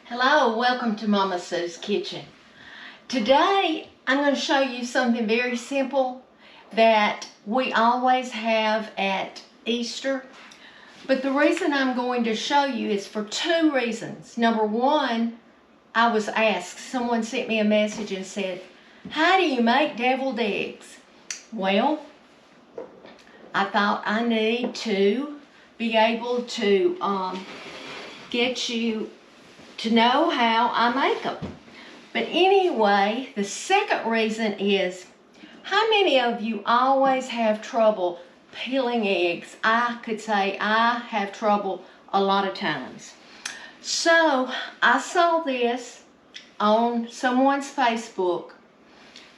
Hello, welcome to Mama Sue's Kitchen. Today I'm going to show you something very simple that we always have at Easter. But the reason I'm going to show you is for two reasons. Number one, I was asked, someone sent me a message and said, how do you make deviled eggs? Well, I thought I need to be able to get you to know how I make them. But anyway, the second reason is, how many of you always have trouble peeling eggs? I could say I have trouble a lot of times. So I saw this on someone's Facebook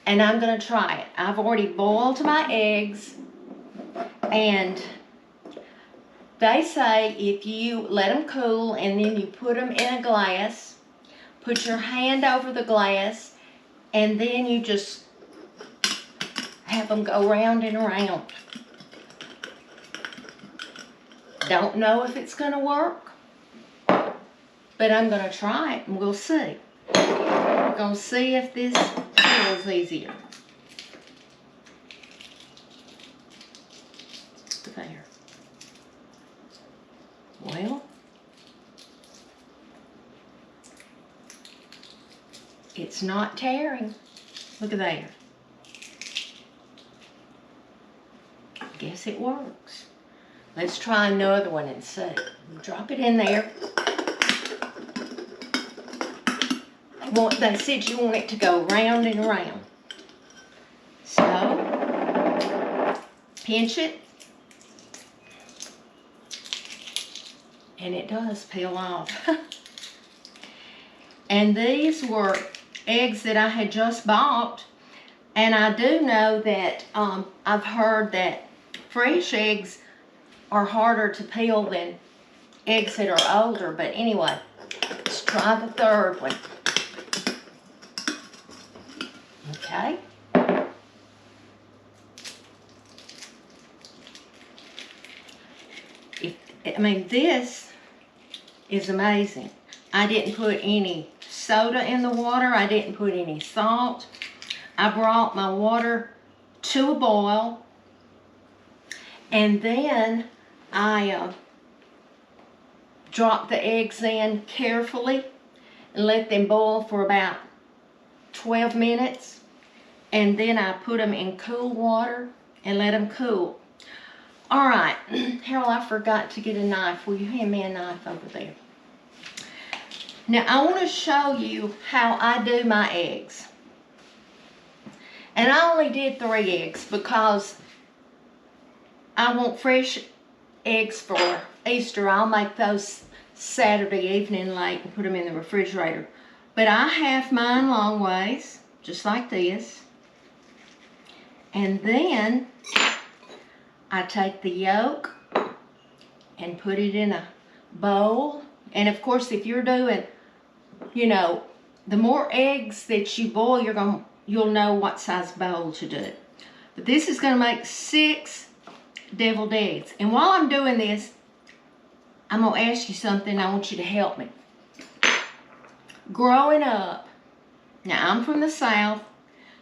and I'm going to try it. I've already boiled my eggs, and they say if you let them cool and then you put them in a glass, put your hand over the glass, and then you just have them go round and around. Don't know if it's going to work, but I'm going to try it and we'll see. We're going to see if this feels easier. There. Well, it's not tearing. Look at there. Guess it works. Let's try another one and see. Drop it in there. They said you want it to go round and around. So, pinch it. And it does peel off. And these were eggs that I had just bought. And I do know that I've heard that fresh eggs are harder to peel than eggs that are older. But anyway, let's try the third one. Okay. This is amazing. I didn't put any soda in the water. I didn't put any salt. I brought my water to a boil, and then I dropped the eggs in carefully and let them boil for about 12 minutes, and then I put them in cool water and let them cool. All right, Harold, I forgot to get a knife. Will you hand me a knife over there? Now, I want to show you how I do my eggs. And I only did 3 eggs because I want fresh eggs for Easter. I'll make those Saturday evening late and put them in the refrigerator. But I have mine long ways, just like this. And then I take the yolk and put it in a bowl. And of course, if you're doing, the more eggs that you boil, you'll know what size bowl to do. But this is going to make 6 deviled eggs. And while I'm doing this, I'm going to ask you something. I want you to help me. Growing up, now I'm from the South,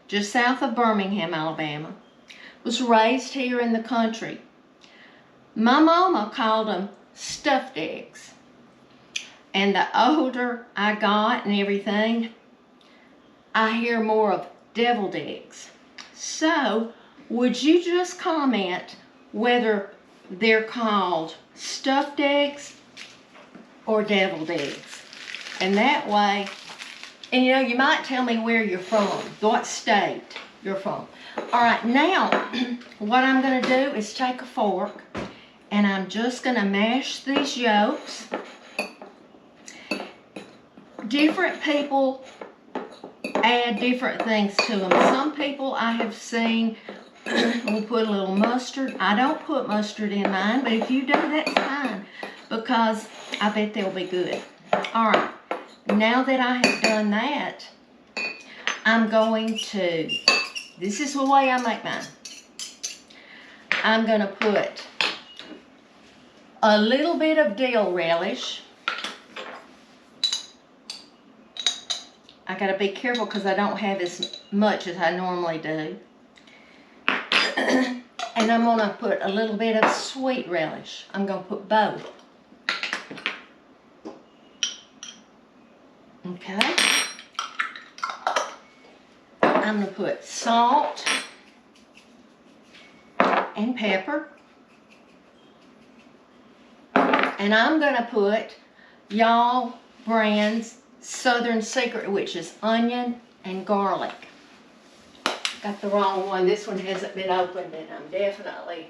just south of Birmingham, Alabama. Was raised here in the country. My mama called them stuffed eggs. And the older I got and everything, I hear more of deviled eggs. So, would you just comment whether they're called stuffed eggs or deviled eggs? And that way, and you might tell me where you're from, what state you're from. All right, now what I'm going to do is take a fork and I'm just going to mash these yolks. Different people add different things to them. Some people I have seen will put a little mustard. I don't put mustard in mine, but if you do, that's fine because I bet they'll be good. All right, now that I have done that, I'm going to, this is the way I make mine. I'm going to put a little bit of dill relish, I gotta be careful because I don't have as much as I normally do. And I'm gonna put a little bit of sweet relish. I'm gonna put both. Okay. I'm gonna put salt and pepper. And I'm gonna put Y'all Brand's Southern Secret, which is onion and garlic. Got the wrong one. This one hasn't been opened, and I'm definitely...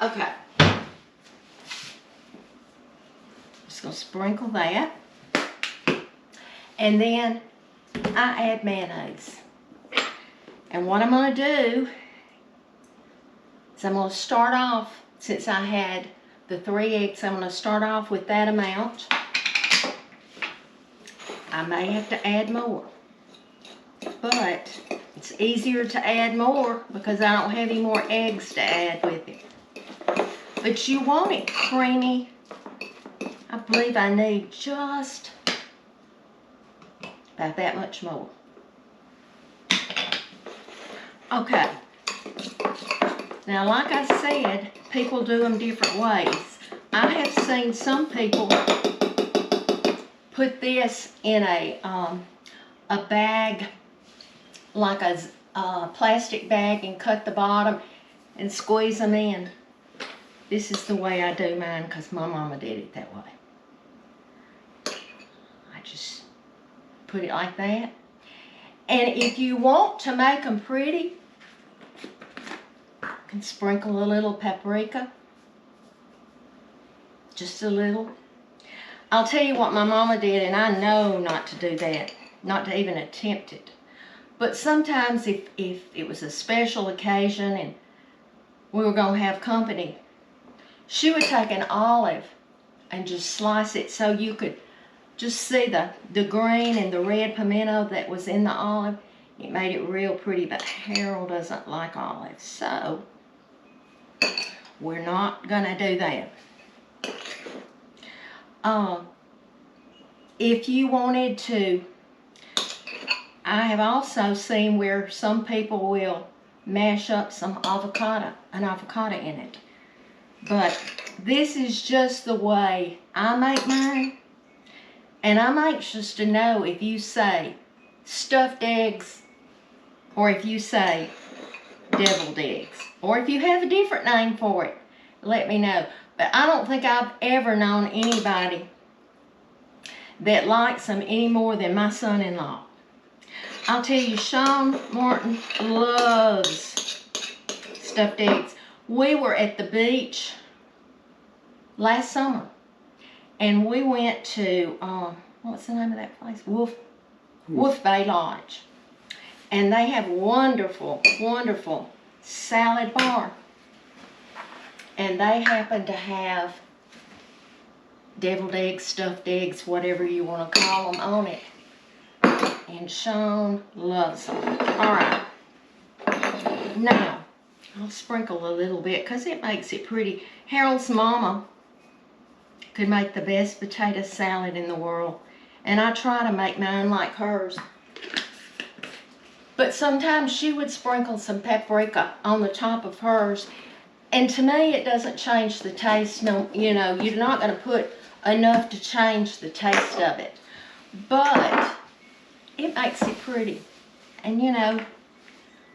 Okay. Just gonna sprinkle that. And then I add mayonnaise. And what I'm gonna do is I'm gonna start off, since I had the 3 eggs, I'm gonna start off with that amount. I may have to add more, but it's easier to add more because I don't have any more eggs to add with it. But you want it creamy. I believe I need just about that much more. Okay. Now, like I said, people do them different ways. I have seen some people put this in a bag, like a plastic bag, and cut the bottom and squeeze them in. This is the way I do mine because my mama did it that way. I just put it like that. And if you want to make them pretty, you can sprinkle a little paprika. Just a little. I'll tell you what my mama did, and I know not to do that, not to even attempt it. But sometimes if it was a special occasion and we were going to have company, she would take an olive and just slice it so you could just see the green and the red pimento that was in the olive. It made it real pretty, but Harold doesn't like olives, so we're not going to do that. If you wanted to, I have also seen where some people will mash up an avocado in it. But this is just the way I make mine. And I'm anxious to know if you say stuffed eggs or if you say deviled eggs. Or if you have a different name for it, let me know. But I don't think I've ever known anybody that likes them any more than my son-in-law. I'll tell you, Sean Martin loves stuffed eggs. We were at the beach last summer, and we went to, what's the name of that place? Wolf Bay Lodge. And they have wonderful, wonderful salad bar. And they happen to have deviled eggs, stuffed eggs, whatever you want to call them, on it. And Sean loves them. All right. Now, I'll sprinkle a little bit because it makes it pretty. Harold's mama could make the best potato salad in the world. And I try to make mine like hers. But sometimes she would sprinkle some paprika on the top of hers. And to me, it doesn't change the taste. No, you know, you're not going to put enough to change the taste of it. But it makes it pretty. And you know,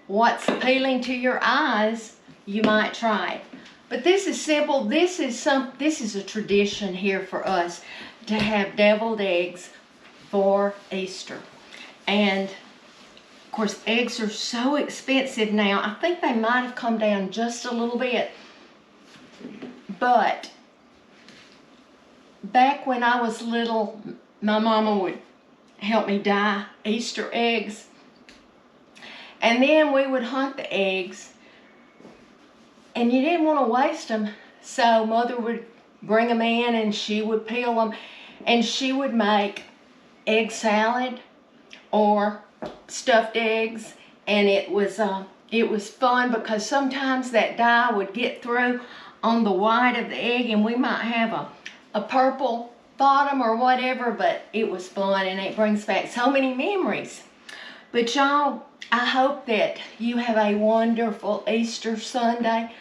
what's appealing to your eyes, you might try it. But this is simple. This is a tradition here for us to have deviled eggs for Easter. And of course, eggs are so expensive now. I think they might have come down just a little bit. But back when I was little, my mama would help me dye Easter eggs. And then we would hunt the eggs. And you didn't want to waste them. So Mother would bring them in and she would peel them. And she would make egg salad or stuffed eggs, and it was fun because sometimes that dye would get through on the white of the egg, and we might have a purple fought them or whatever, but it was fun and it brings back so many memories. But y'all, I hope that you have a wonderful Easter Sunday.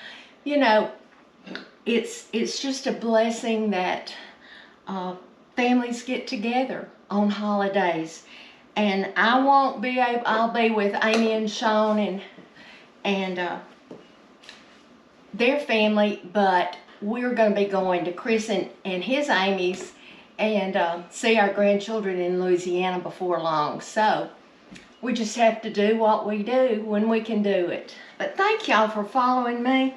You know, it's just a blessing that families get together on holidays. And I'll be with Amy and Sean and their family, but we're going to be going to Chris and his Amy's and see our grandchildren in Louisiana before long. So we just have to do what we do when we can do it. But thank y'all for following me.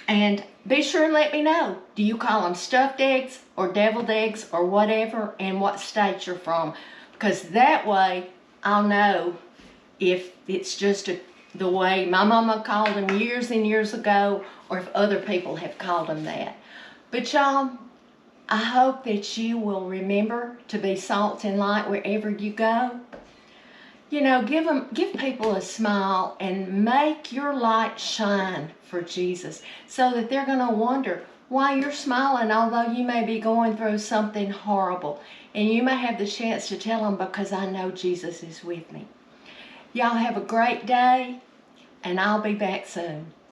And be sure and let me know. Do you call them stuffed eggs or deviled eggs or whatever, and what state you're from? Because that way I'll know if it's just the way my mama called them years and years ago, or if other people have called them that. But y'all, I hope that you will remember to be salt and light wherever you go. You know, give people a smile and make your light shine for Jesus, so that they're going to wonder why you're smiling, although you may be going through something horrible. And you may have the chance to tell them, because I know Jesus is with me. Y'all have a great day, and I'll be back soon.